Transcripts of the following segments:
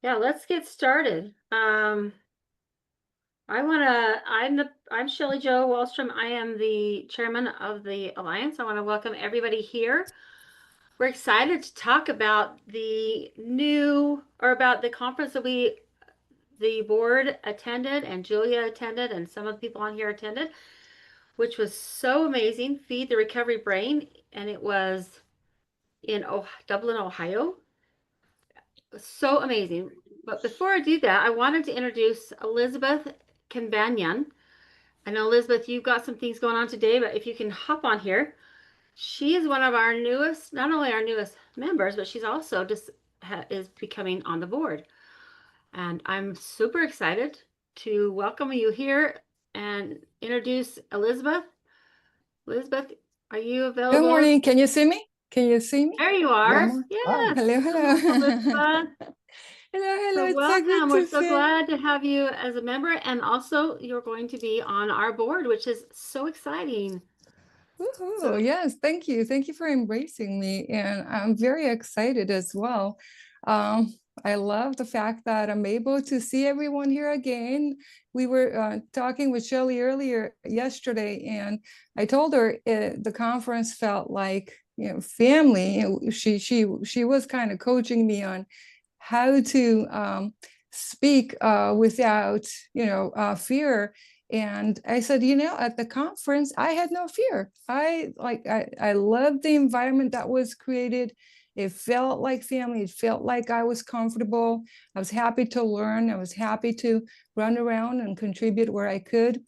Yeah, let's get started. I'm Shelley Jo Wallstrom. I am the chairman of the Alliance. I want to welcome everybody here. We're excited to talk about about the conference that the board attended and Julia attended and some of the people on here attended, which was so amazing. Feed the Recovery Brain, and it was in Dublin, Ohio. So amazing. But before I do that, I wanted to introduce Elizabeth Canbanyan. I know, Elizabeth, you've got some things going on today, but if you can hop on here, she is one of our newest, not only our newest members, but she's also just is becoming on the board. And I'm super excited to welcome you here and introduce Elizabeth. Elizabeth, are you Good available? morning. Can you see me? Can you see me? There you Good are. morning. Hi. Yes. Hello, Hello, hello. Elizabeth. Hello, hello. So It's so good welcome. We're to so see. glad to have you as a member, and also you're going to be on our board, which is so exciting. So Woohoo. Yes, thank you. Thank you for embracing me. And I'm very excited as well. Um, I love the fact that I'm able to see everyone here again. We were talking with Shelley earlier yesterday, and I told her the conference felt like family. She was kind of coaching me on how to speak without fear. And I said, at the conference I had no fear. I loved the environment that was created. It felt like family. It felt like I was comfortable. I was happy to learn. I was happy to run around and contribute where I could.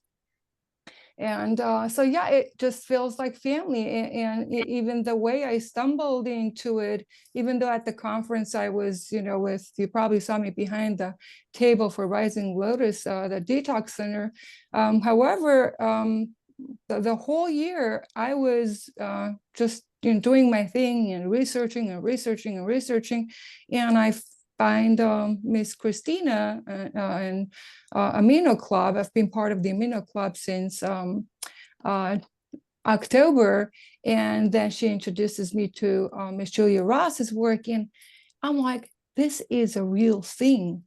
And so yeah, it just feels like family. And even the way I stumbled into it, even though at the conference I was with, you probably saw me behind the table for Rising Lotus, the detox center. However, the whole year I was just doing my thing and researching and researching and researching. And I find Miss Christina and Amino Club. I've been part of the Amino Club since uh, October, and then she introduces me to Miss Julia Ross's work, and I'm like, this is a real thing.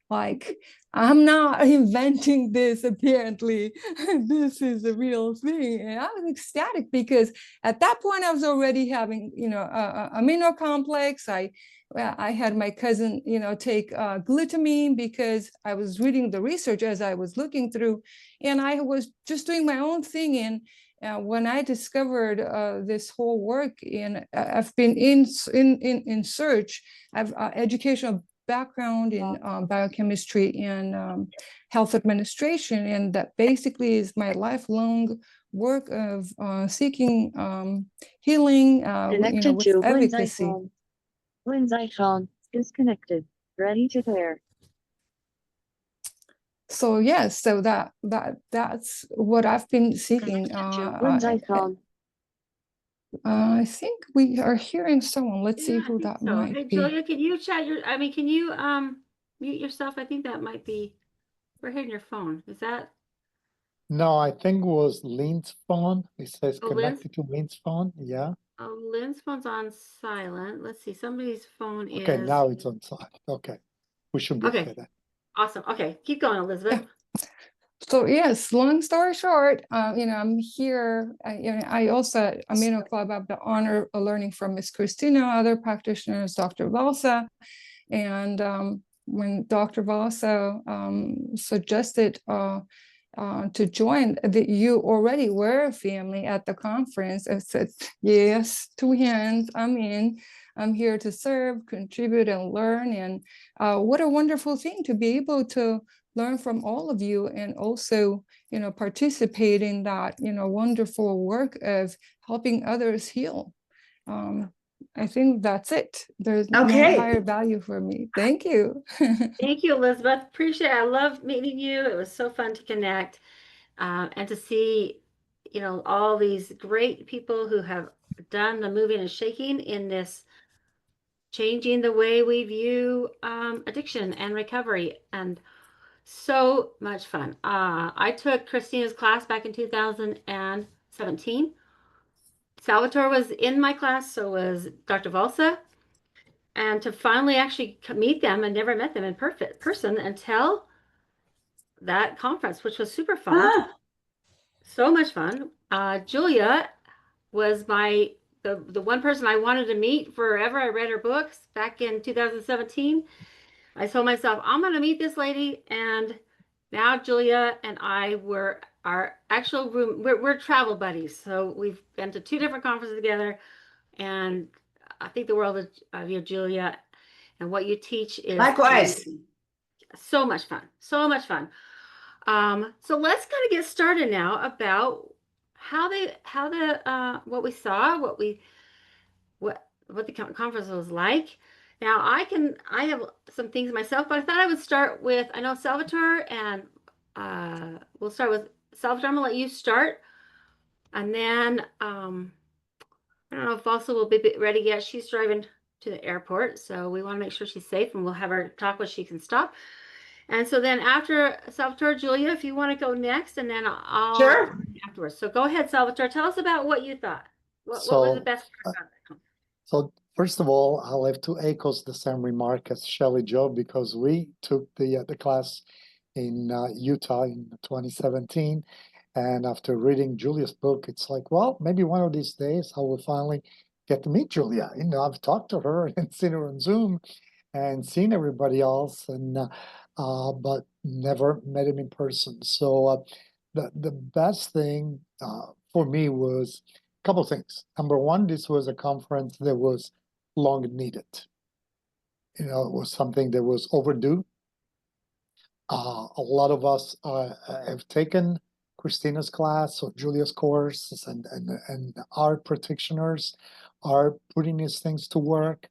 Like, I'm not inventing this, apparently. This is a real thing. And I was ecstatic because at that point I was already having, amino complex. I had my cousin, take glutamine because I was reading the research as I was looking through, and I was just doing my own thing. And when I discovered this whole work, and I've been in search, I've educational background in biochemistry and health administration, and that basically is my lifelong work of seeking healing, Connected with to Wynn's advocacy. iPhone. Wynn's iPhone is connected. Ready to pair. So yes, so that's what I've been seeking. Connected to Wynn's iPhone. I think we are hearing someone. Let's see yeah, I who think that so. might Hey, be. Julia, can you can you mute yourself? I think that might be we're hitting your phone. Is that No, I think it was Lynn's phone. It says Lynn's? connected to Lynn's phone. Yeah. Oh, Lynn's phone's on silent. Let's see. Somebody's phone Okay, is now it's on silent. Okay. We should be okay. okay then. Awesome. Okay, keep going, Elizabeth. Yeah. So yes, long story short, I'm here. I also Amino Club have the honor of learning from Miss Christina, other practitioners, Dr. Valsa, and when Dr. Valsa suggested to join, that you already were a family at the conference, I said yes, two hands. I'm in. I'm here to serve, contribute, and learn. And what a wonderful thing to be able to learn from all of you, and also participate in that wonderful work of helping others heal. um, I think that's it. There's no Okay. higher value for me. Thank you. Thank you, Elizabeth. Appreciate it. I love meeting you. It was so fun to connect and to see, all these great people who have done the moving and shaking in this changing the way we view addiction and recovery. And so much fun. I took Christina's class back in 2017. Salvatore was in my class, so was Dr. Valsa. and to finally actually meet them, and never met them in perfect person until that conference, which was super fun. So much fun. Julia was the one person I wanted to meet forever. I read her books back in 2017. I told myself, I'm going to meet this lady. And now Julia and I were our actual room. We're travel buddies. So we've been to 2 different conferences together. And I think the world of you, Julia, and what you teach is Likewise. amazing. So much fun. So much fun. So let's kind of get started now about what we saw, what the conference was like. Now I have some things myself, but I thought I would start with, I know Salvatore, and we'll start with Salvatore. I'm gonna let you start, and then I don't know if Elsa will be ready yet. She's driving to the airport, so we want to make sure she's safe, and we'll have her talk when she can stop. And so then after Salvatore, Julia, if you want to go next, and then I'll Sure. afterwards. So go ahead, Salvatore. Tell us about what you thought. What was the So, best part about it? So first of all, I'll have to echo the same remark as Shelley Joe, because we took the class in Utah in 2017. And after reading Julia's book, it's like, well, maybe one of these days I will finally get to meet Julia. I've talked to her and seen her on Zoom and seen everybody else, and but never met him in person. So the best thing for me was a couple of things. Number one, this was a conference that was long needed. It was something that was overdue. A lot of us have taken Christina's class or Julia's course, and our practitioners are putting these things to work.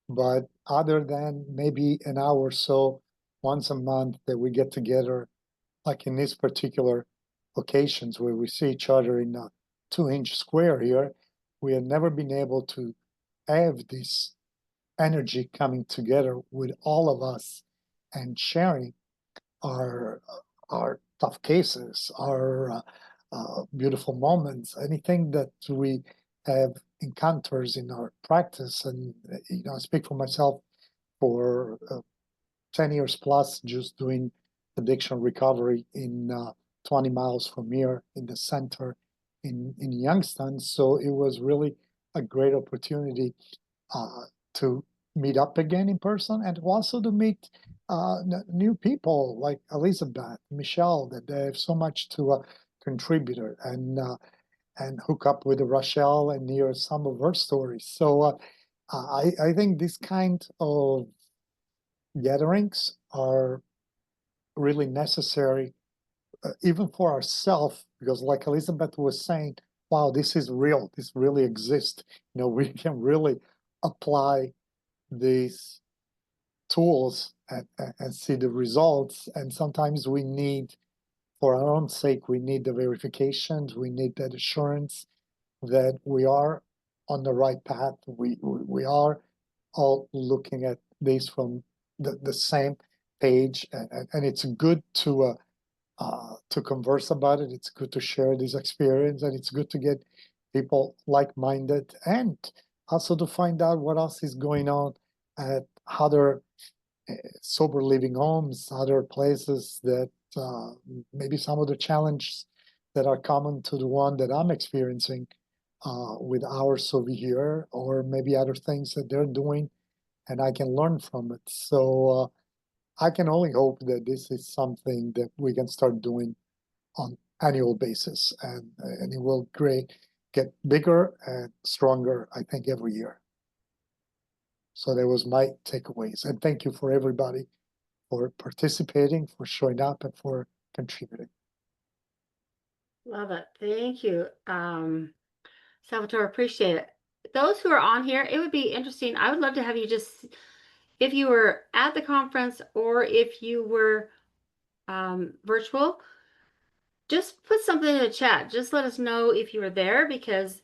But other than maybe an hour or so once a month that we get together, like in these particular occasions where we see each other in a 2-inch square here, we have never been able to have this energy coming together with all of us and sharing our tough cases, our beautiful moments, anything that we have encounters in our practice. And I speak for myself for 10 years plus, just doing addiction recovery in 20 miles from here in the center in Youngstown. So it was really a great opportunity to meet up again in person, and also to meet new people like Elizabeth, Michelle, that they have so much to contribute, and hook up with Rochelle and hear some of her stories. So I think this kind of gatherings are really necessary, even for ourselves, because like Elizabeth was saying, wow, this is real. This really exists. We can really apply these tools and see the results. And sometimes we need, for our own sake, we need the verifications, we need that assurance that we are on the right path. We are all looking at this from the same page, and it's good to converse about it. It's good to share this experience, and it's good to get people like-minded, and also to find out what else is going on at other sober living homes, other places that maybe some of the challenges that are common to the one that I'm experiencing with ours over here, or maybe other things that they're doing, and I can learn from it. So I can only hope that this is something that we can start doing on annual basis, and it will get bigger and stronger, I think, every year. So that was my takeaways, and thank you for everybody for participating, for showing up, and for contributing. Love it. Thank you, Salvatore. Appreciate it. Those who are on here, it would be interesting. I would love to have you just, if you were at the conference or if you were virtual, just put something in the chat. Just let us know if you were there, because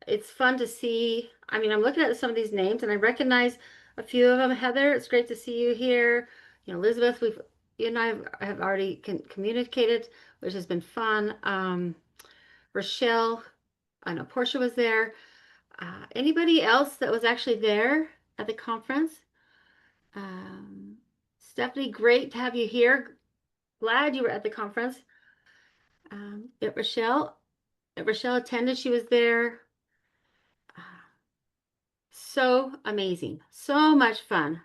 it's fun to see. I mean, I'm looking at some of these names and I recognize a few of them. Heather, it's great to see you here. Elizabeth, you and I have already communicated, which has been fun. Rochelle, I know Portia was there. Anybody else that was actually there at the conference. Stephanie, great to have you here. Glad you were at the conference. Rochelle attended. She was there. So amazing. So much fun.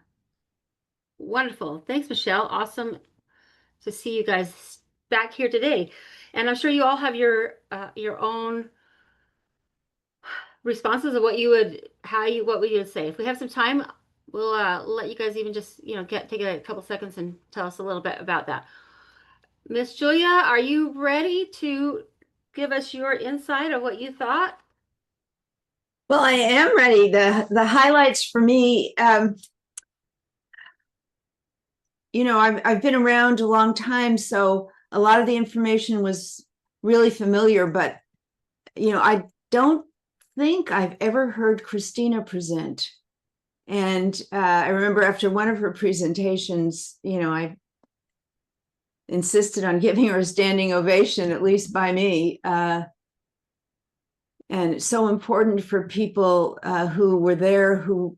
Wonderful. Thanks, Michelle. Awesome to see you guys back here today. And I'm sure you all have your own responses of what you would say. If we have some time, we'll let you guys even just take a couple seconds and tell us a little bit about that. Miss Julia, are you ready to give us your insight of what you thought? Well, I am ready. The highlights for me, I've been around a long time, so a lot of the information was really familiar, but I don't think I've ever heard Christina present. And I remember after one of her presentations, I insisted on giving her a standing ovation, at least by me. And it's so important for people who were there, who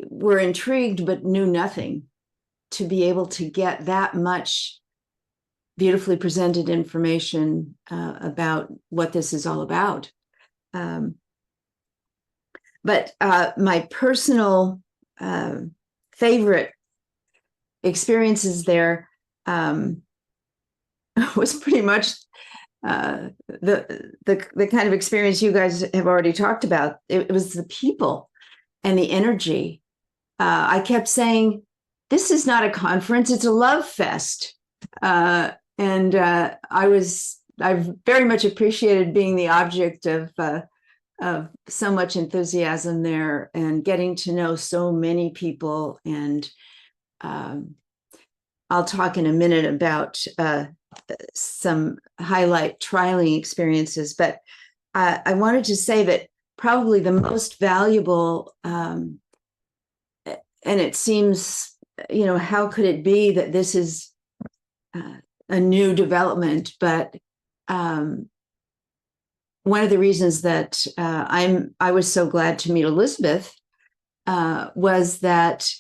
were intrigued but knew nothing, to be able to get that much beautifully presented information about what this is all about. But my personal favorite experiences there was pretty much the kind of experience you guys have already talked about. It was the people and the energy. I kept saying, this is not a conference, it's a love fest. I very much appreciated being the object of so much enthusiasm there and getting to know so many people. And I'll talk in a minute about some highlight trialing experiences, but I wanted to say that probably the most valuable, and it seems, how could it be that this is a new development, but one of the reasons that I was so glad to meet Elizabeth was that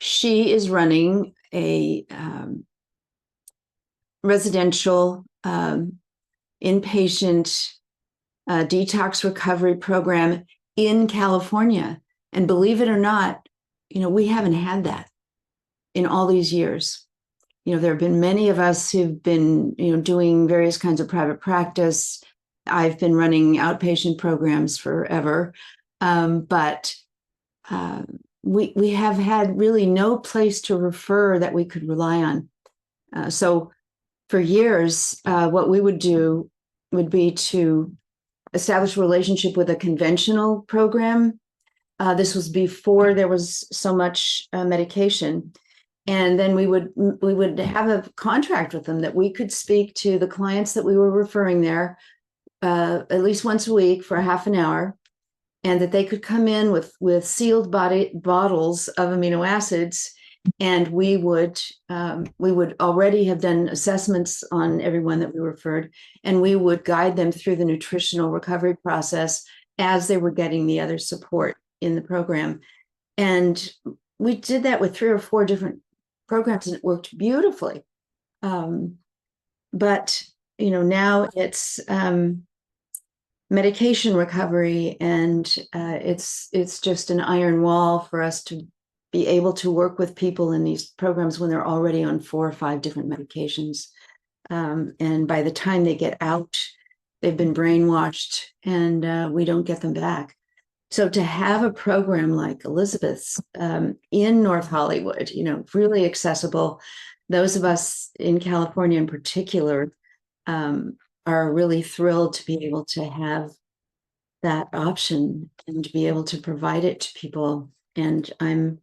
she is running a residential inpatient detox recovery program in California. And believe it or not, we haven't had that in all these years. There have been many of us who've been, doing various kinds of private practice. I've been running outpatient programs forever, but we have had really no place to refer that we could rely on. So for years, what we would do would be to establish a relationship with a conventional program. This was before there was so much medication. And then we would have a contract with them that we could speak to the clients that we were referring there at least once a week for a half an hour, and that they could come in with sealed bottles of amino acids, and we would already have done assessments on everyone that we referred, and we would guide them through the nutritional recovery process as they were getting the other support in the program. And we did that with 3 or 4 different programs, and it worked beautifully. But now it's medication recovery, and it's just an iron wall for us to be able to work with people in these programs when they're already on 4 or 5 different medications. And by the time they get out, they've been brainwashed, and we don't get them back. So to have a program like Elizabeth's in North Hollywood, really accessible, those of us in California in particular are really thrilled to be able to have that option and to be able to provide it to people. And I'm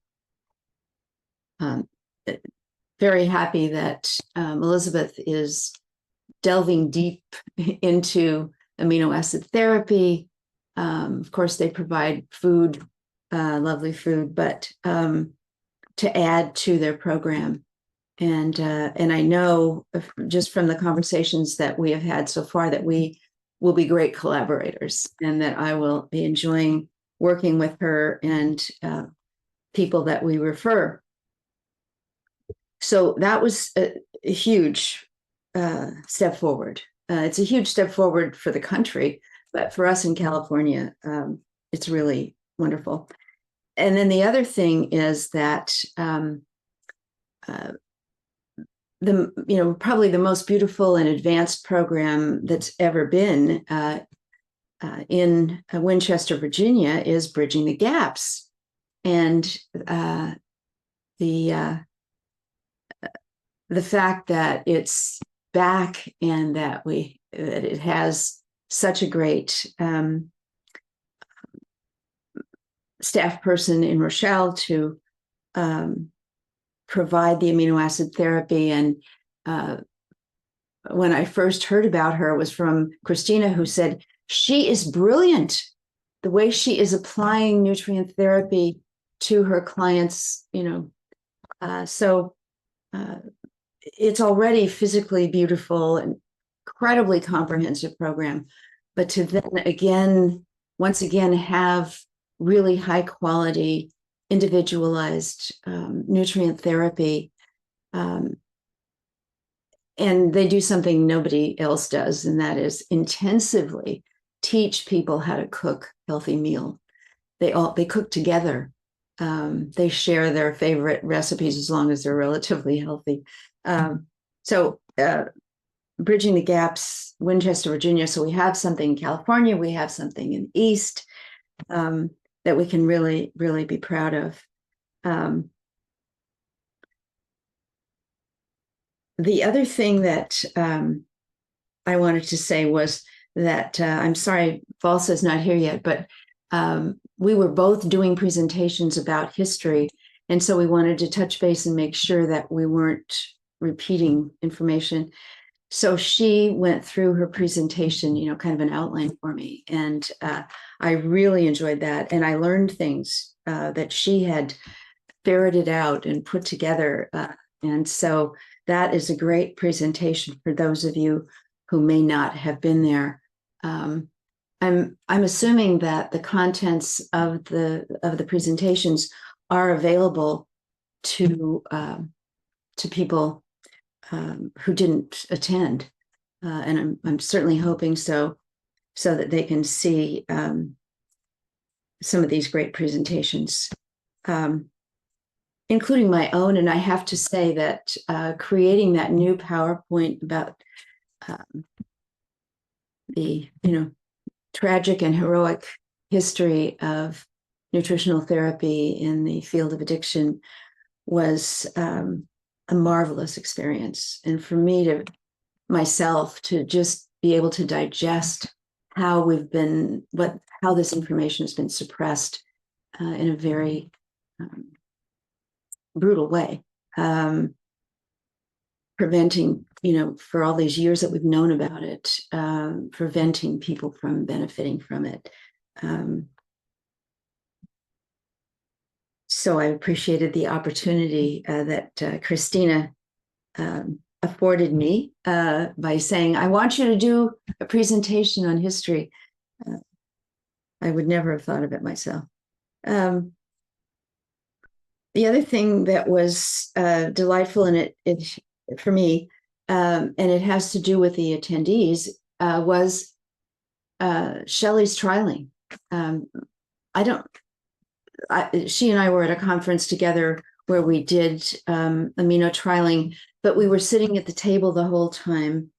very happy that Elizabeth is delving deep into amino acid therapy. Of course, they provide food, lovely food, but to add to their program. And I know just from the conversations that we have had so far that we will be great collaborators, and that I will be enjoying working with her and people that we refer. So that was a huge step forward. It's a huge step forward for the country, but for us in California, it's really wonderful. And then the other thing is that probably the most beautiful and advanced program that's ever been in Winchester, Virginia, is Bridging the Gaps, and the fact that it's back and that it has such a great staff person in Rochelle to provide the amino acid therapy. And when I first heard about her, it was from Christina, who said, she is brilliant. The way she is applying nutrient therapy to her clients, so it's already physically beautiful and incredibly comprehensive program. But to then once again, have really high quality, individualized nutrient therapy. And they do something nobody else does, and that is intensively teach people how to cook healthy meal. They cook together. They share their favorite recipes as long as they're relatively healthy. So Bridging the Gaps, Winchester, Virginia. So we have something in California, we have something in the East that we can really, really be proud of. The other thing that I wanted to say was that I'm sorry, Valsa's not here yet, but we were both doing presentations about history. And so we wanted to touch base and make sure that we weren't repeating information. So she went through her presentation, kind of an outline for me. And I really enjoyed that. And I learned things that she had ferreted out and put together. And so that is a great presentation for those of you who may not have been there. I'm assuming that the contents of the presentations are available to people who didn't attend, and I'm certainly hoping so that they can see some of these great presentations, including my own. And I have to say that creating that new PowerPoint about the tragic and heroic history of nutritional therapy in the field of addiction was a marvelous experience. And for me myself to just be able to digest how this information has been suppressed in a very brutal way, preventing, for all these years that we've known about it, preventing people from benefiting from it. So I appreciated the opportunity that Christina afforded me by saying, I want you to do a presentation on history. I would never have thought of it myself. The other thing that was delightful in it for me, and it has to do with the attendees, was Shelley's trialing. She and I were at a conference together where we did amino trialing, but we were sitting at the table the whole time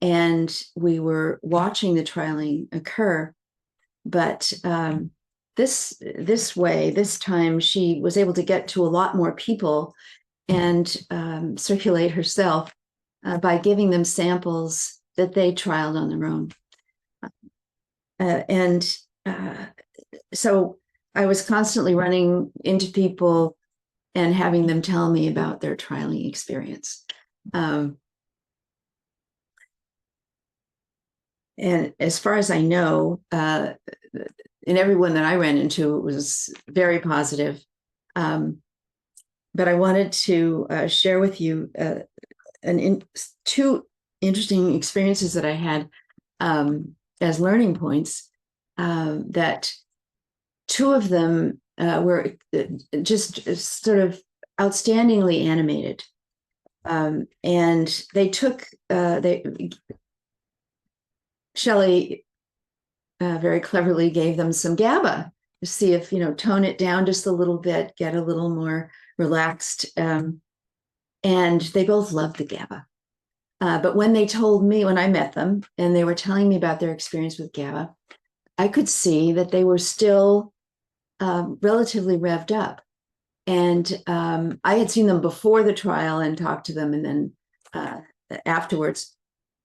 and we were watching the trialing occur. But this time she was able to get to a lot more people and circulate herself by giving them samples that they trialed on their own. So I was constantly running into people and having them tell me about their trialing experience. And as far as I know, and everyone that I ran into, it was very positive. But I wanted to share with you two interesting experiences that I had as learning points, that two of them were just sort of outstandingly animated. And they took, Shelley very cleverly gave them some GABA to see if, tone it down just a little bit, get a little more relaxed. And they both loved the GABA. But when I met them and they were telling me about their experience with GABA, I could see that they were still relatively revved up. And I had seen them before the trial and talked to them and then afterwards.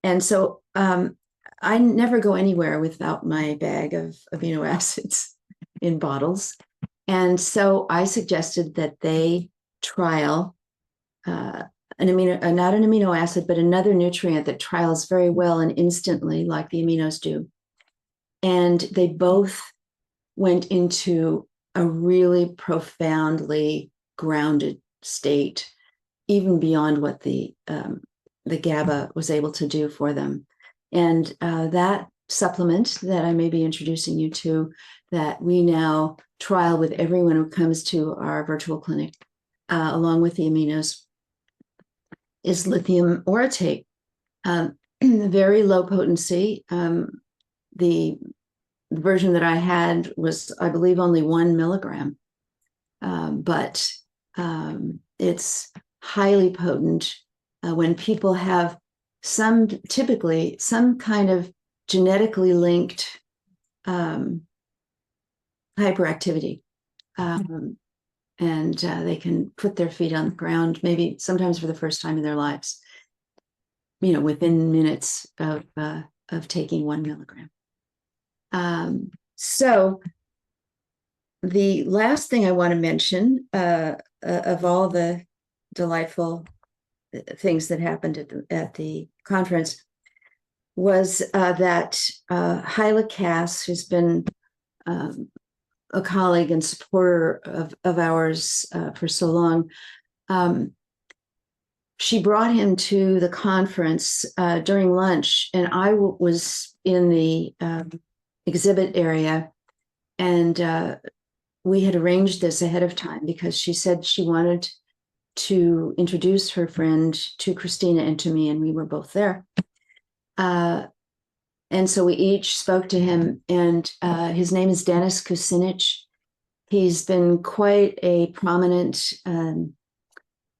And so I never go anywhere without my bag of amino acids in bottles. And so I suggested that they trial not an amino acid, but another nutrient that trials very well and instantly, like the aminos do. And they both went into a really profoundly grounded state, even beyond what the GABA was able to do for them. And that supplement that I may be introducing you to, that we now trial with everyone who comes to our virtual clinic, along with the aminos, is lithium orotate. Very low potency. The version that I had was, I believe, only 1 milligram, but it's highly potent. When people have typically some kind of genetically linked hyperactivity, and they can put their feet on the ground, maybe sometimes for the first time in their lives, within minutes of taking 1 milligram. So the last thing I want to mention, of all the delightful things that happened at the conference, was that Hyla Cass, who's been a colleague and supporter of ours for so long, she brought him to the conference during lunch, and I was in the exhibit area, and we had arranged this ahead of time because she said she wanted to introduce her friend to Christina and to me, and we were both there. And so we each spoke to him, and his name is Dennis Kucinich. He's been quite a prominent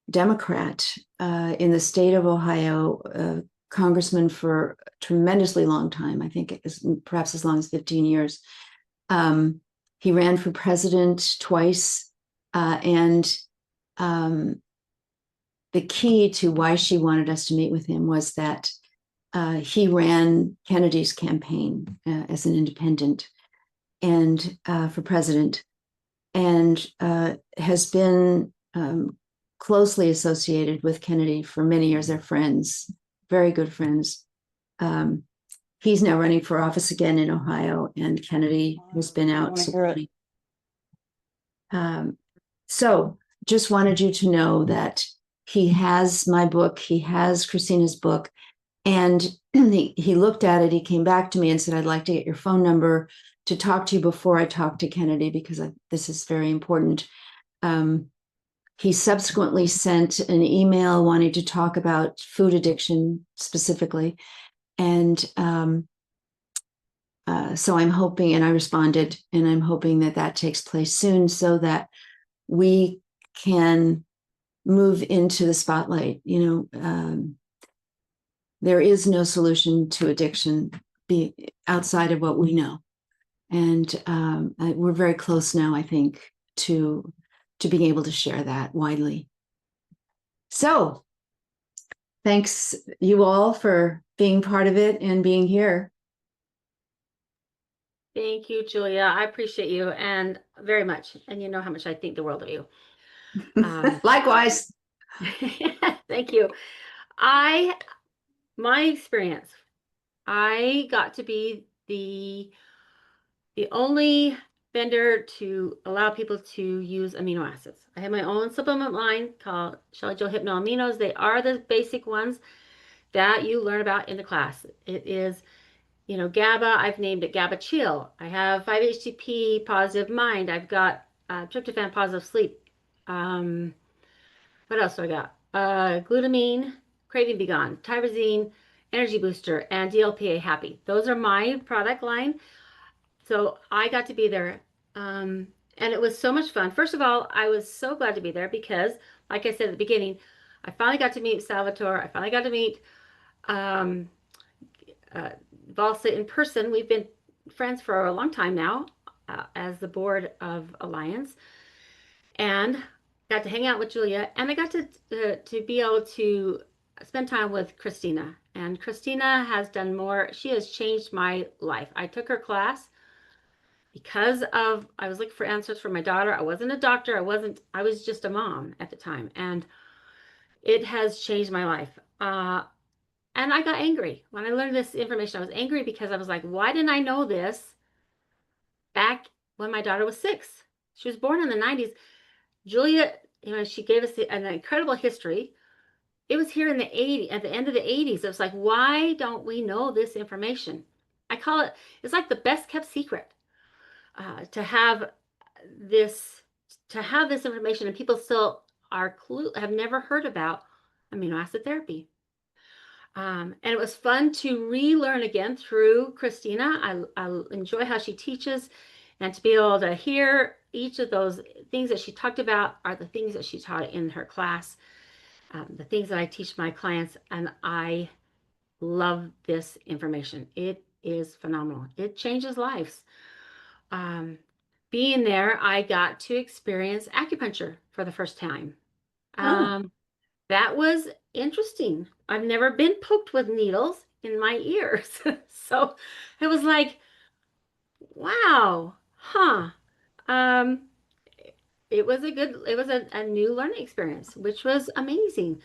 Democrat in the state of Ohio, congressman for a tremendously long time. I think it is perhaps as long as 15 years. He ran for president twice, and the key to why she wanted us to meet with him was that he ran Kennedy's campaign as an independent and for president, and has been closely associated with Kennedy for many years. They're friends, very good friends. He's now running for office again in Ohio, and Kennedy has been out supporting. So just wanted you to know that he has my book, he has Christina's book, and he looked at it, he came back to me and said, I'd like to get your phone number to talk to you before I talk to Kennedy, because this is very important. He subsequently sent an email wanting to talk about food addiction specifically. And so I'm hoping, and I responded, and I'm hoping that takes place soon so that we can move into the spotlight. There is no solution to addiction outside of what we know. And we're very close now, I think, to being able to share that widely. So thanks you all for being part of it and being here. Thank you, Julia. I appreciate you and very much. And you know how much I think the world of you. Likewise. Thank you. My experience, I got to be the only vendor to allow people to use amino acids. I have my own supplement line called Shelley Jo Hypno Aminos. They are the basic ones that you learn about in the class. It is, GABA, I've named it GABA Chill. I have 5-HTP Positive Mind. I've got tryptophan positive sleep. What else do I got? Glutamine, Craving Be Gone, Tyrosine, Energy Booster, and DLPA Happy. Those are my product line. So I got to be there. And it was so much fun. First of all, I was so glad to be there because, like I said at the beginning, I finally got to meet Salvatore. I finally got to meet um, Valsa in person. We've been friends for a long time now as the board of Alliance, and got to hang out with Julia, and I got to be able to spend time with Christina. And Christina has done more. She has changed my life. I took her class because of I was looking for answers for my daughter. I wasn't a doctor. I was just a mom at the time, and it has changed my life. And I got angry when I learned this information. I was angry because I was like, why didn't I know this back when my daughter was 6? She was born in the 90s. Julia, she gave us an incredible history. It was here in the 80s, at the end of the 80s. It was like, why don't we know this information? I call it, it's like the best kept secret to have this, information, and people still have never heard about amino acid therapy. And it was fun to relearn again through Christina. I enjoy how she teaches, and to be able to hear each of those things that she talked about are the things that she taught in her class, the things that I teach my clients, and I love this information. It is phenomenal. It changes lives. Being there, I got to experience acupuncture for the first time. That was interesting. I've never been poked with needles in my ears. So it was like, wow, huh. Um, it was a new learning experience, which was amazing.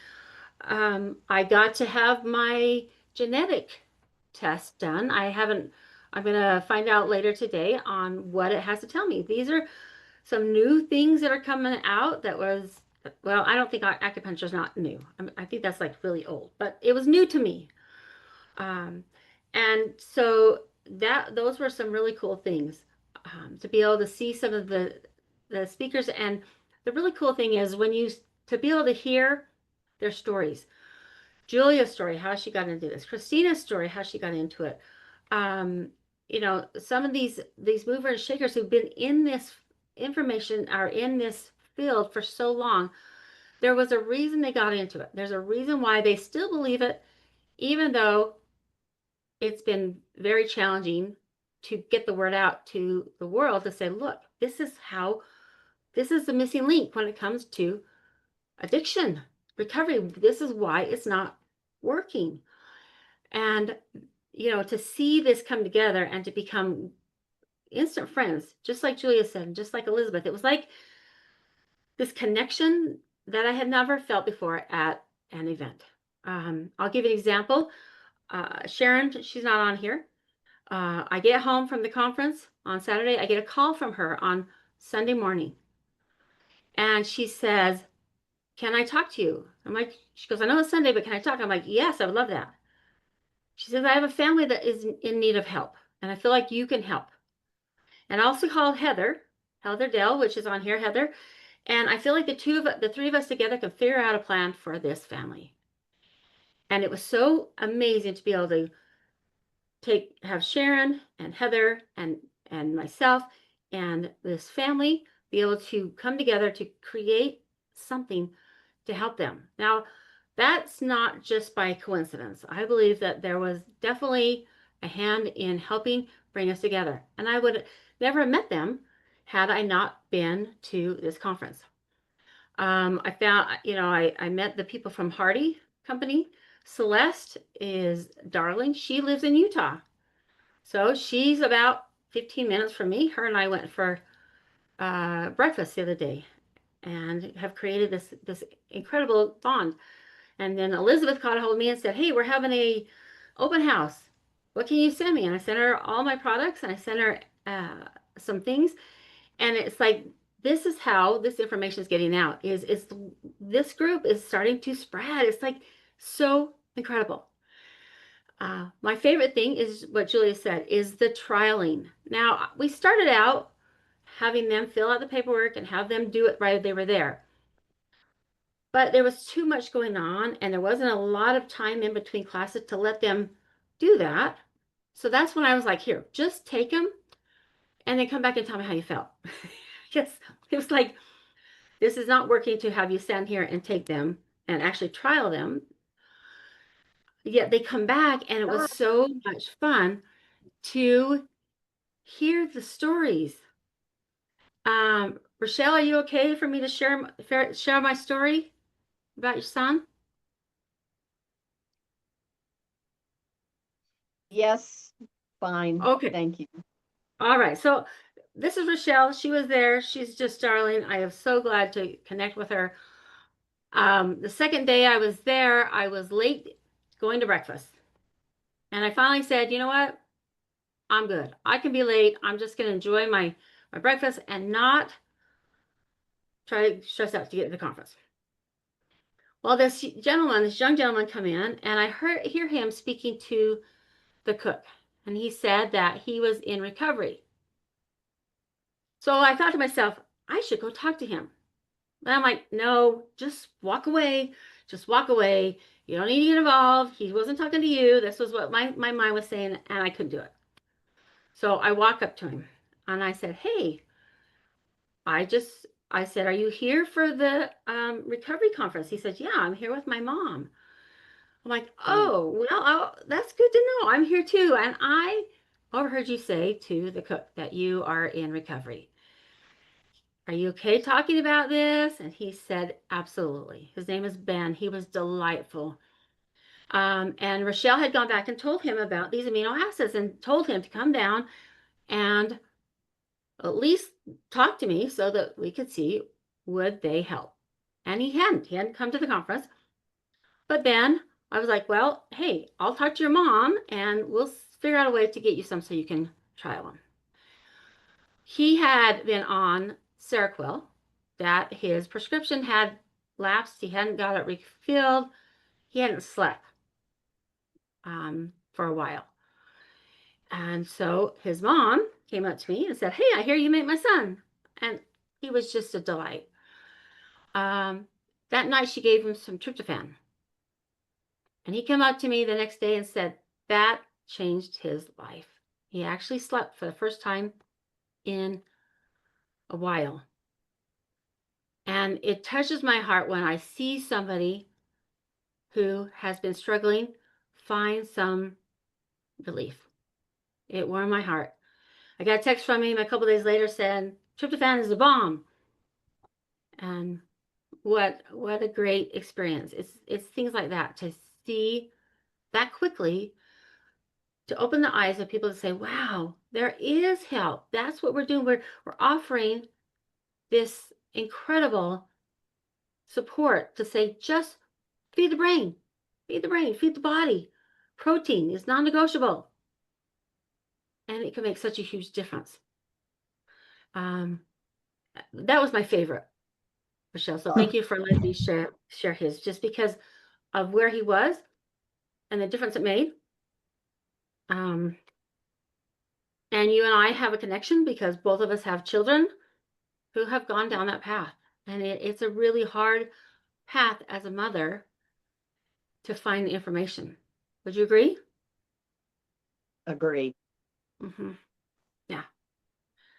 I got to have my genetic test done. I'm gonna find out later today on what it has to tell me. These are some new things that are coming out well, I don't think acupuncture is not new. I think that's like really old, but it was new to me. And so those were some really cool things to be able to see some of the speakers. And the really cool thing is to be able to hear their stories. Julia's story, how she got into this. Christina's story, how she got into it. Some of these movers and shakers who've been in this information are in this field for so long. There was a reason they got into it. There's a reason why they still believe it, even though it's been very challenging to get the word out to the world to say, look, this is the missing link when it comes to addiction recovery. This is why it's not working. And to see this come together and to become instant friends, just like Julia said, and just like Elizabeth, it was like this connection that I had never felt before at an event. I'll give you an example. Sharon, she's not on here. I get home from the conference on Saturday. I get a call from her on Sunday morning. And she says, can I talk to you? She goes, I know it's Sunday, but can I talk? I'm like, yes, I would love that. She says, I have a family that is in need of help, and I feel like you can help. And I also called Heather Dell, which is on here, Heather. And I feel like the three of us together can figure out a plan for this family. And it was so amazing to be able to have Sharon and Heather and myself and this family be able to come together to create something to help them. Now, that's not just by coincidence. I believe that there was definitely a hand in helping bring us together. And I would never have met them had I not been to this conference. I found, I met the people from Hardy Company. Celeste is darling. She lives in Utah. So she's about 15 minutes from me. Her and I went for breakfast the other day and have created this incredible bond. And then Elizabeth caught a hold of me and said, hey, we're having a open house. What can you send me? And I sent her all my products, and I sent her some things. And it's like, this is how this information is getting out. This group is starting to spread. It's like so incredible. My favorite thing is what Julia said, is the trialing. Now, we started out having them fill out the paperwork and have them do it right. They were there. But there was too much going on, and there wasn't a lot of time in between classes to let them do that. So that's when I was like, here, just take them and then come back and tell me how you felt. Yes, it was like, this is not working to have you stand here and take them and actually trial them. Yet they come back, and it was so much fun to hear the stories. Rochelle, are you okay for me to share my story about your son? Yes, fine. Okay. Thank you. All right. So this is Rochelle. She was there. She's just darling. I am so glad to connect with her. The second day I was there, I was late going to breakfast. And I finally said, you know what? I'm good. I can be late. I'm just going to enjoy my breakfast and not try to stress out to get to the conference. Well, this young gentleman come in, and I hear him speaking to the cook. And he said that he was in recovery. So I thought to myself, I should go talk to him. And I'm like, no, just walk away. Just walk away. You don't need to get involved. He wasn't talking to you. This was what my mind was saying, and I couldn't do it. So I walk up to him and I said, hey, I said, are you here for the recovery conference? He said, yeah, I'm here with my mom. I'm like, oh, well, that's good to know. I'm here too. And I overheard you say to the cook that you are in recovery. Are you okay talking about this? And he said, absolutely. His name is Ben. He was delightful. And Rochelle had gone back and told him about these amino acids and told him to come down and at least talk to me so that we could see would they help. And he hadn't come to the conference. But then I was like, well, hey, I'll talk to your mom and we'll figure out a way to get you some so you can try them. He had been on Seroquel, that his prescription had lapsed. He hadn't got it refilled. He hadn't slept for a while. And so his mom came up to me and said, hey, I hear you met my son. And he was just a delight. That night she gave him some tryptophan. And he came up to me the next day and said, that changed his life. He actually slept for the first time in a while. And it touches my heart when I see somebody who has been struggling find some relief. It warmed my heart. I got a text from him a couple days later saying, tryptophan is a bomb. And what a great experience. It's things like that to see that quickly, to open the eyes of people to say, wow, there is help. That's what we're doing. We're offering this incredible support to say, just feed the brain, feed the body. Protein is non-negotiable. And it can make such a huge difference. That was my favorite, Michelle. So thank you for letting me share his, just because of where he was and the difference it made. And you and I have a connection because both of us have children who have gone down that path. And it's a really hard path as a mother to find the information. Would you agree? Agree. Mm-hmm. Yeah.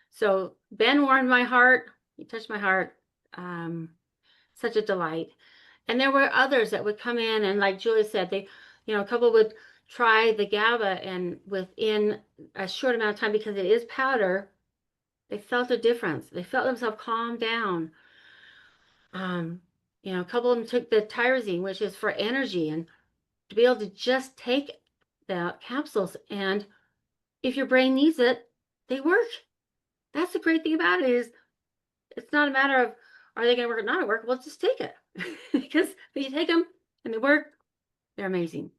So Ben warmed my heart. He touched my heart. Such a delight. And there were others that would come in, and like Julia said, they, a couple would try the GABA, and within a short amount of time, because it is powder, they felt a difference. They felt themselves calm down. A couple of them took the tyrosine, which is for energy, and to be able to just take the capsules, and if your brain needs it, they work. That's the great thing about it, is it's not a matter of, are they going to work or not work? Well, just take it. Because if you take them and they work, they're amazing.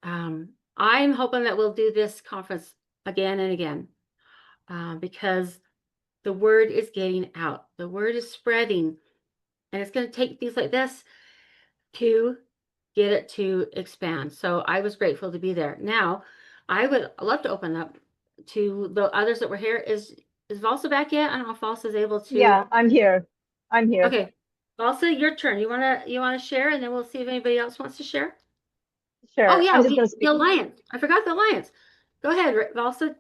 I'm hoping that we'll do this conference again and again, because the word is getting out. The word is spreading, and it's going to take things like this to get it to expand. So I was grateful to be there. Now, I would love to open up to the others that were here. Is Is Valsa back yet? I don't know if Valsa's able to. Yeah, I'm here. I'm here. Okay, Valsa, your turn. You wanna share, and then we'll see if anybody else wants to share. Sure. Oh yeah, I'm just gonna speak. the Alliance. I forgot the Alliance. Go ahead, Valsa.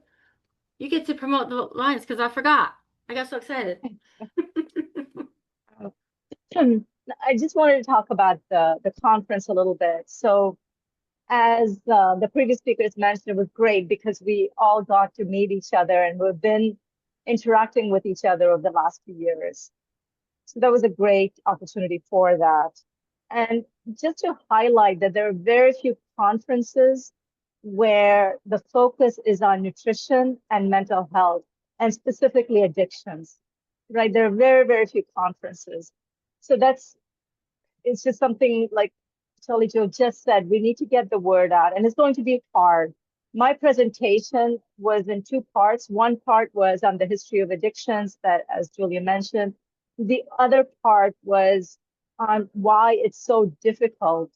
You get to promote the Alliance because I forgot. I got so excited. I just wanted to talk about the conference a little bit. So as the previous speakers mentioned, it was great because we all got to meet each other and we've been interacting with each other over the last few years. So that was a great opportunity for that. And just to highlight that there are very few conferences where the focus is on nutrition and mental health, and specifically addictions, right? There are very, very few conferences. So it's just something like Shelley Jo just said, we need to get the word out, and it's going to be hard. My presentation was in two parts. One part was on the history of addictions that, as Julia mentioned, the other part was on why it's so difficult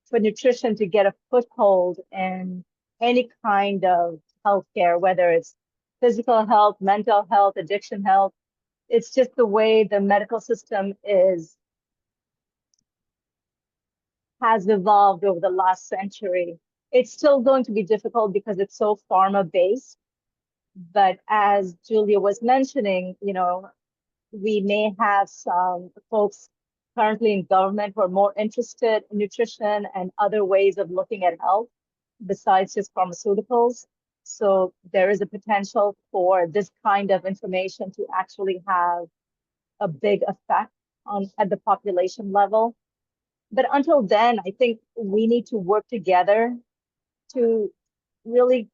for nutrition to get a foothold in any kind of healthcare, whether it's physical health, mental health, addiction health. It's just the way the medical system has evolved over the last century. It's still going to be difficult because it's so pharma-based. But as Julia was mentioning, we may have some folks currently in government who are more interested in nutrition and other ways of looking at health besides just pharmaceuticals. So there is a potential for this kind of information to actually have a big effect at the population level. But until then, I think we need to work together to really,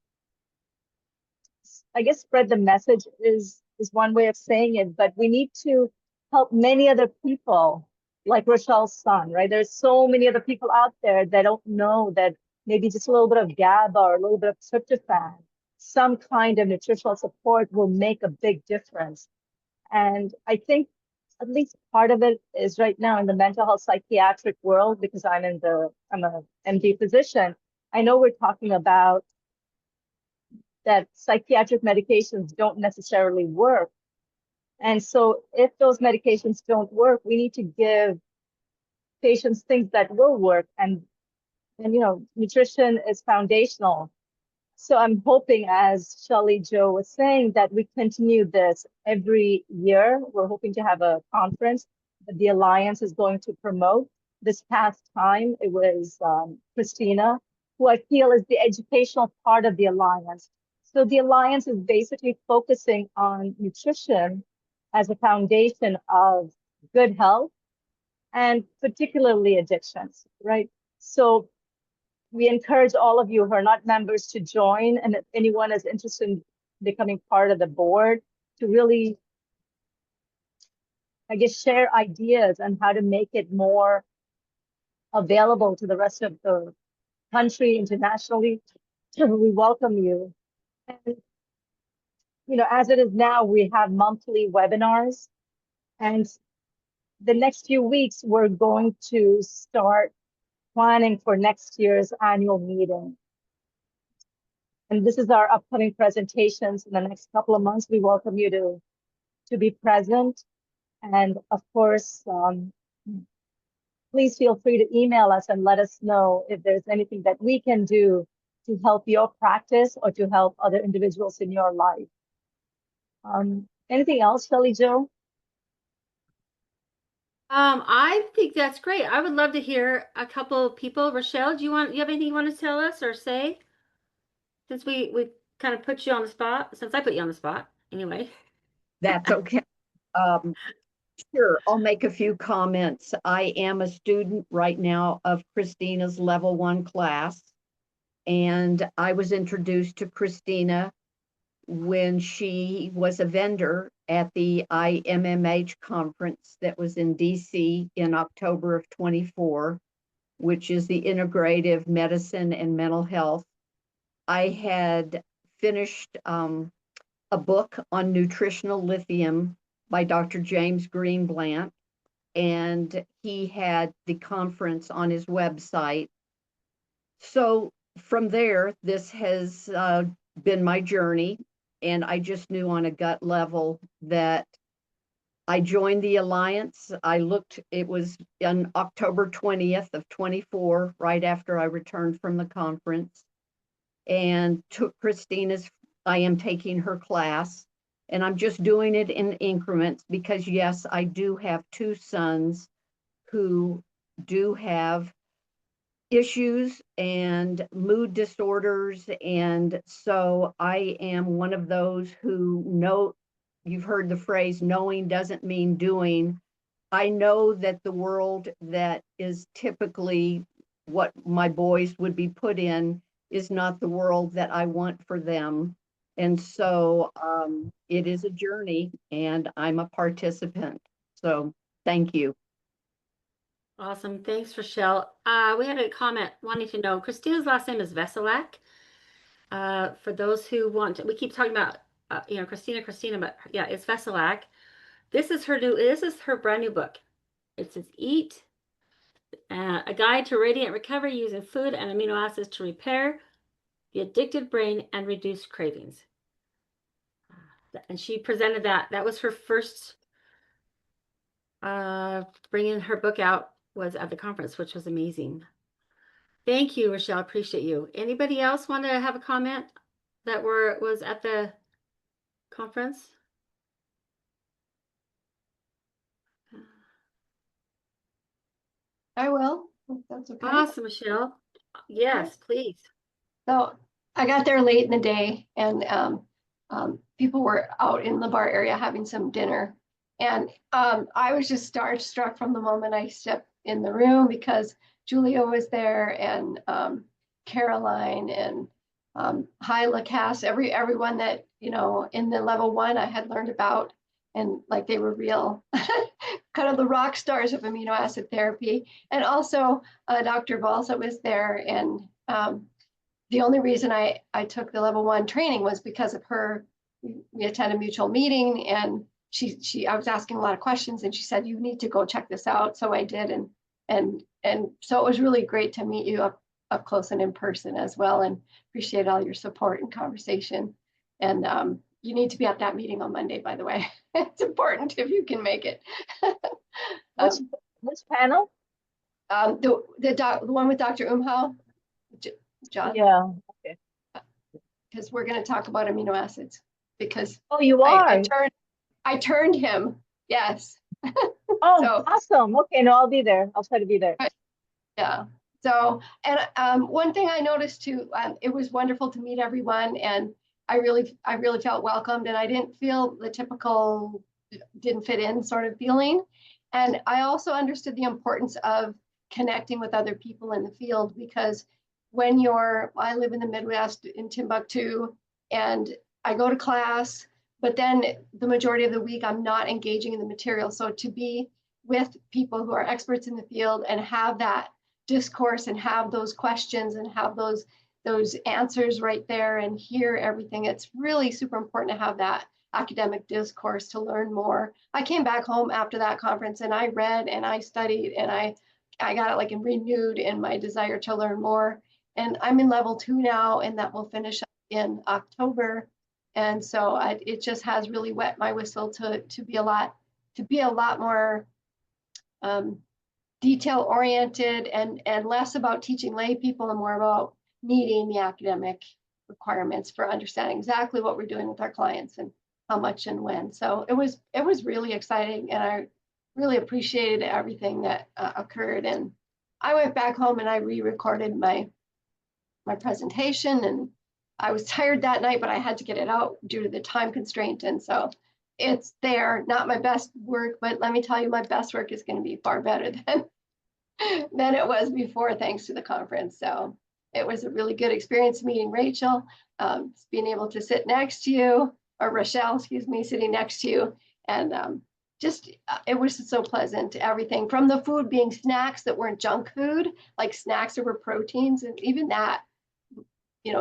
I guess, spread the message is one way of saying it, but we need to help many other people, like Rochelle's son, right? There's so many other people out there that don't know that maybe just a little bit of GABA or a little bit of tryptophan, some kind of nutritional support will make a big difference. And I think at least part of it is right now in the mental health psychiatric world, because I'm a MD physician. I know we're talking about that psychiatric medications don't necessarily work. And so if those medications don't work, we need to give patients things that will work. And nutrition is foundational. So I'm hoping, as Shelley Jo was saying, that we continue this every year. We're hoping to have a conference that the Alliance is going to promote. This past time, it was Christina, who I feel is the educational part of the Alliance. So the Alliance is basically focusing on nutrition as a foundation of good health and particularly addictions, right? So we encourage all of you who are not members to join, and if anyone is interested in becoming part of the board, to really, I guess, share ideas on how to make it more available to the rest of the country internationally. We welcome you. And, as it is now, we have monthly webinars, and the next few weeks, we're going to start planning for next year's annual meeting. And this is our upcoming presentations in the next couple of months. We welcome you to be present. And of course, please feel free to email us and let us know if there's anything that we can do to help your practice or to help other individuals in your life. Anything else, Shelley Jo? I think that's great. I would love to hear a couple of people. Rochelle, do you have anything you want to tell us or say? Since we kind of put you on the spot, since I put you on the spot, anyway. That's okay. Sure, I'll make a few comments. I am a student right now of Christina's level 1 class, and I was introduced to Christina when she was a vendor at the IMMH conference that was in DC in October of 24, which is the Integrative Medicine and Mental Health. I had finished a book on nutritional lithium by Dr. James Greenblatt, and he had the conference on his website. So from there, this has been my journey. and I just knew on a gut level that I joined the Alliance. It was on October 20th of 24, right after I returned from the conference, and took I am taking her class, and I'm just doing it in increments because, yes, I do have two sons who do have issues and mood disorders. And so I am one of those who know, you've heard the phrase, knowing doesn't mean doing. I know that the world that is typically what my boys would be put in is not the world that I want for them. And so it is a journey, and I'm a participant. So thank you. Awesome. Thanks, Rochelle. We had a comment wanting to know, Christina's last name is Veselak. For those who want to, we keep talking about, Christina, but yeah, it's Veselak. This is her brand new book. It says Eat, a guide to radiant recovery using food and amino acids to repair the addicted brain and reduce cravings. And she presented that. That was her first bringing her book out was at the conference, which was amazing. Thank you, Rochelle. Appreciate you. Anybody else want to have a comment that was at the conference? I will, if that's okay. Awesome, Michelle. Yes, please. So I got there late in the day, and people were out in the bar area having some dinner. And I was just starstruck from the moment I stepped in the room because Julia was there, and Caroline, and Hyla Cass, everyone that, in the level 1 I had learned about, and like they were real kind of the rock stars of amino acid therapy. And also Dr. Balsa was there, and the only reason I took the level 1 training was because of her. We attended a mutual meeting, and I was asking a lot of questions, and she said, you need to go check this out. So I did. And so it was really great to meet you up close and in person as well. And appreciate all your support and conversation. And you need to be at that meeting on Monday, by the way. It's important if you can make it. Which panel? The one with Dr. Umhau, John. Yeah. Okay. Because we're going to talk about amino acids. Because oh, you are. I turned him. Yes. Oh, so, awesome. Okay, no, I'll be there. I'll try to be there. Yeah. So, and one thing I noticed too, it was wonderful to meet everyone, and I really felt welcomed, and I didn't feel the typical didn't fit in sort of feeling. And I also understood the importance of connecting with other people in the field, because when I live in the Midwest in Timbuktu, and I go to class, but then the majority of the week I'm not engaging in the material. So to be with people who are experts in the field and have that discourse and have those questions and have those answers right there and hear everything, it's really super important to have that academic discourse to learn more. I came back home after that conference, and I read and I studied, and I got it like renewed in my desire to learn more. And I'm in level 2 now, and that will finish up in October. And so it just has really wet my whistle to be a lot more detail oriented and less about teaching lay people and more about meeting the academic requirements for understanding exactly what we're doing with our clients and how much and when. So it was really exciting, and I really appreciated everything that occurred. And I went back home and I re-recorded my presentation, and I was tired that night, but I had to get it out due to the time constraint. And so it's there, not my best work, but let me tell you, my best work is going to be far better than it was before, thanks to the conference. So it was a really good experience meeting Rachel, being able to sit next to you, or Rochelle, excuse me, sitting next to you. And it was so pleasant. Everything from the food being snacks that weren't junk food, like snacks that were proteins, and even that,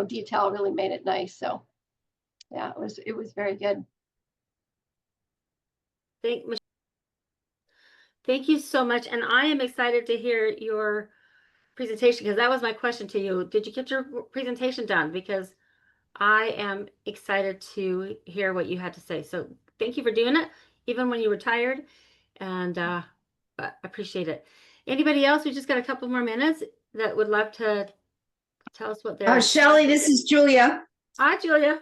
detail really made it nice. So yeah, it was very good. Thank you so much. And I am excited to hear your presentation, because that was my question to you. Did you get your presentation done? Because I am excited to hear what you had to say. So thank you for doing it, even when you were tired, and I appreciate it. Anybody else? We just got a couple more minutes that would love to tell us what they're. Shelley, this is Julia. Hi, Julia.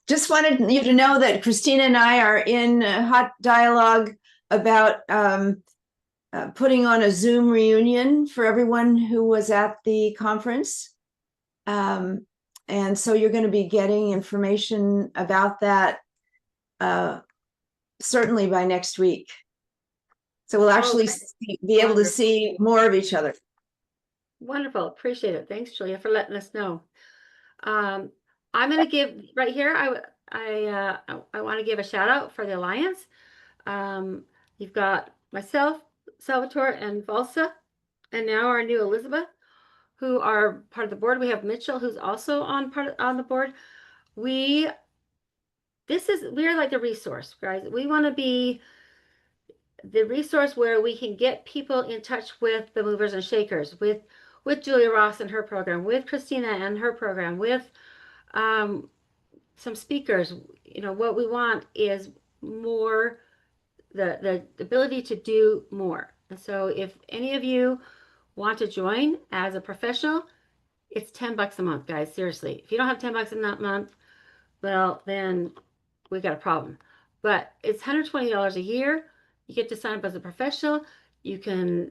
Just wanted you to know that Christina and I are in hot dialogue about putting on a Zoom reunion for everyone who was at the conference. And so you're going to be getting information about that certainly by next week. So we'll actually be able to see more of each other. Wonderful. Appreciate it. Thanks, Julia, for letting us know. I'm going to give right here. I want to give a shout out for the Alliance. You've got myself, Salvatore, and Valsa, and now our new Elizabeth, who are part of the board. We have Mitchell, who's also on the board. We are like the resource, guys. We want to be the resource where we can get people in touch with the movers and shakers, with Julia Ross and her program, with Christina and her program, with some speakers. You know, what we want is more, the ability to do more. And so if any of you want to join as a professional, it's $10 a month, guys. Seriously, if you don't have $10 a month, well, then we've got a problem. But it's $120 a year. You get to sign up as a professional. You can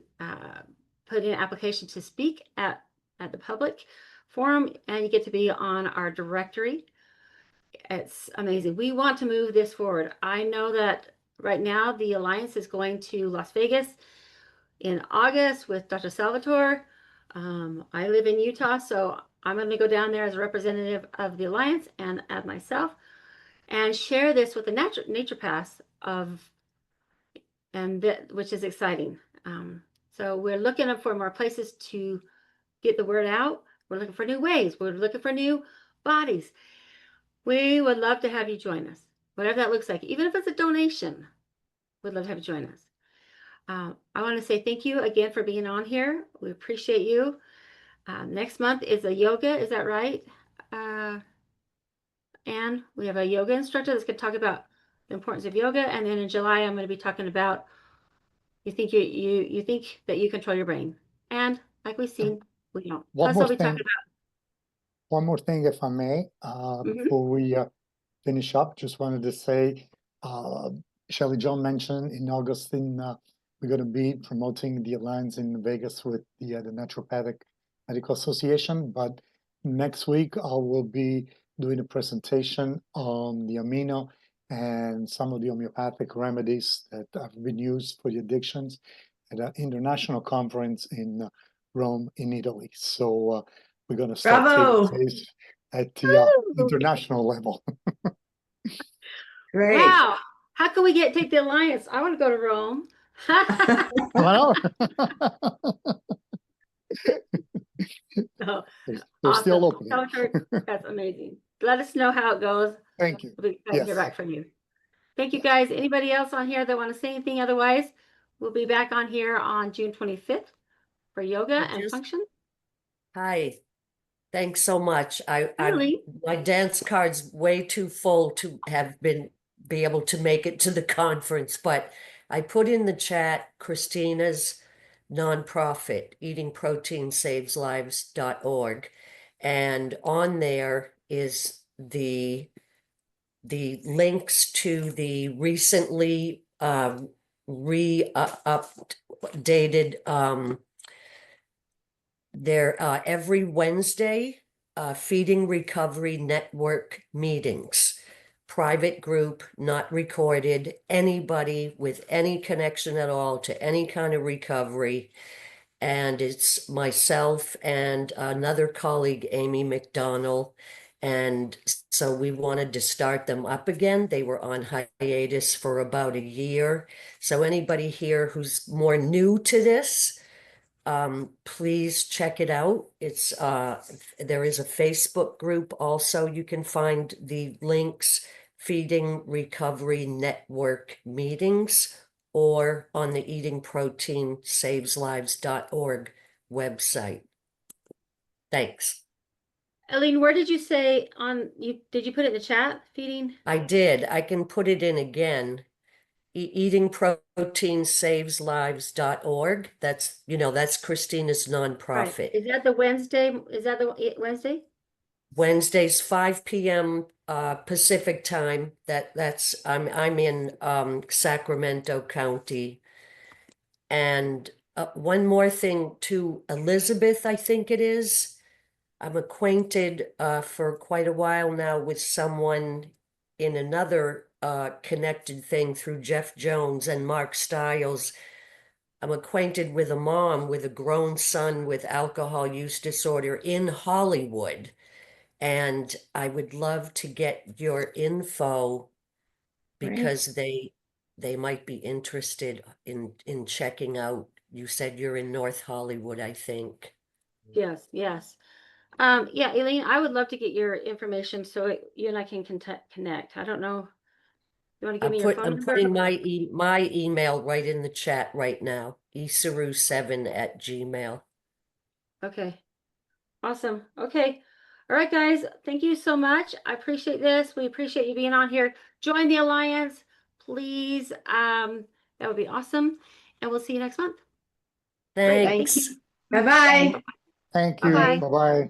put in an application to speak at the public forum, and you get to be on our directory. It's amazing. We want to move this forward. I know that right now the Alliance is going to Las Vegas in August with Dr. Salvatore. I live in Utah, so I'm going to go down there as a representative of the Alliance and of myself and share this with the naturopaths which is exciting. So we're looking for more places to get the word out. We're looking for new ways. We're looking for new bodies. We would love to have you join us, whatever that looks like. Even if it's a donation, we'd love to have you join us. I want to say thank you again for being on here. We appreciate you. Next month is a yoga, is that right? And we have a yoga instructor that's going to talk about the importance of yoga. And then in July, I'm going to be talking about you think that you control your brain. And like we've seen, we don't. One Plus, more I'll be thing. talking about. One more thing, if I may, before we finish up, just wanted to say, Shelley John mentioned in August we're going to be promoting the Alliance in Vegas with the Naturopathic Medical Association. But next week, I will be doing a presentation on the amino and some of the homeopathic remedies that have been used for the addictions at an international conference in Rome, in Italy. So we're going to start Bravo. taking place at the international level. Great. Wow. How can we take the Alliance? I want to go to Rome. Well, Oh, they're still awesome. open. That's amazing. Let us know how it goes. Thank you. We'll be excited to hear Yes. back from you. Thank you, guys. Anybody else on here that want to say anything? Otherwise, we'll be back on here on June 25th for yoga and function. Hi. Thanks so much. Really? My dance card's way too full to be able to make it to the conference, but I put in the chat Christina's nonprofit, eatingproteinSavesLives.org, and on there is the links to the recently updated their every Wednesday Feeding Recovery Network meetings, private group, not recorded, anybody with any connection at all to any kind of recovery. And it's myself and another colleague, Amy McDonald. And so we wanted to start them up again. They were on hiatus for about a year. So anybody here who's more new to this, please check it out. It's there is a Facebook group also. You can find the links, Feeding Recovery Network meetings, or on the eatingproteinsaveslives.org website. Thanks. Eileen, where did you say did you put it in the chat, feeding? I did. I can put it in again. eatingproteinSavesLives.org. That's, that's Christina's Right. nonprofit. Is that the Wednesday? Is that the Wednesday? Wednesdays, 5 p.m. Pacific time. I'm in Sacramento County. And one more thing to Elizabeth, I think it is. I'm acquainted for quite a while now with someone in another connected thing through Jeff Jones and Mark Stiles. I'm acquainted with a mom with a grown son with alcohol use disorder in Hollywood. And I would love to get your info because they might be interested in checking out. You said you're in North Hollywood, I think. Yes, yes. Yeah, Eileen, I would love to get your information so you and I can connect. I don't know. You want to give me your phone I'm number? putting my email right in the chat right now. isaru7@gmail. Okay. Awesome. Okay. All right, guys. Thank you so much. I appreciate this. We appreciate you being on here. Join the Alliance, please. That would be awesome. And we'll see you next month. Great. Thank Thanks. you. Bye-bye. Thank you. Bye-bye. Bye-bye.